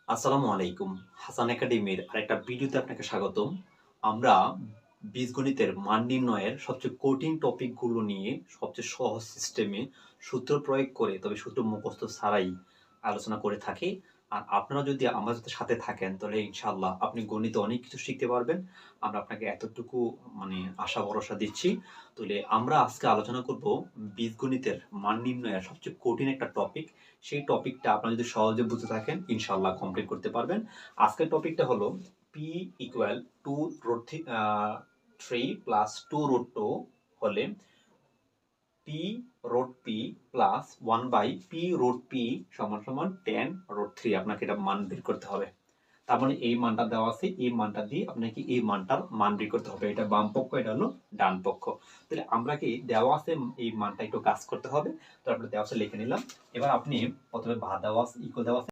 আসসালামু আলাইকুম। হাসান একাডেমির আরেকটা ভিডিওতে আপনাকে স্বাগতম। আমরা বীজগণিতের মান নির্ণয়ের সবচেয়ে কঠিন টপিকগুলো নিয়ে সবচেয়ে সহজ সিস্টেমে সূত্র প্রয়োগ করে, তবে সূত্র মুখস্থ ছাড়াই আলোচনা করে থাকি। আর আপনারা যদি আমাদের সাথে থাকেন তাহলে ইনশাআল্লাহ আপনি গণিতে অনেক কিছু শিখতে পারবেন। আমরা আপনাকে এতটুকু আশা ভরসা দিচ্ছি। তাহলে আমরা আজকে আলোচনা করব বীজগণিতের মান নির্ণয়ের সবচেয়ে কঠিন একটা টপিক। সেই টপিকটা আপনারা যদি সহজে বুঝতে থাকেন ইনশাআল্লাহ কমপ্লিট করতে পারবেন। আজকের টপিকটা হলো P equal to three plus two root two হলে P root P plus one by P root P সমান সমান টেন রুট থ্রি। আপনাকে এটা মান বের করতে হবে। তার মানে এই মানটা দেওয়া আছে, এই মানটা দিয়ে আপনাকে এই মানটার মান বের করতে হবে। এটা বাম পক্ষ, এটা হলো ডান পক্ষ। তাহলে আমরা কি দেওয়া আছে এই মানটা একটু কাজ করতে হবে। তারপরে দেওয়া আছে লিখে নিলাম। এবার আপনি প্রথমে দেওয়া আছে ইকুয়াল দেওয়া আছে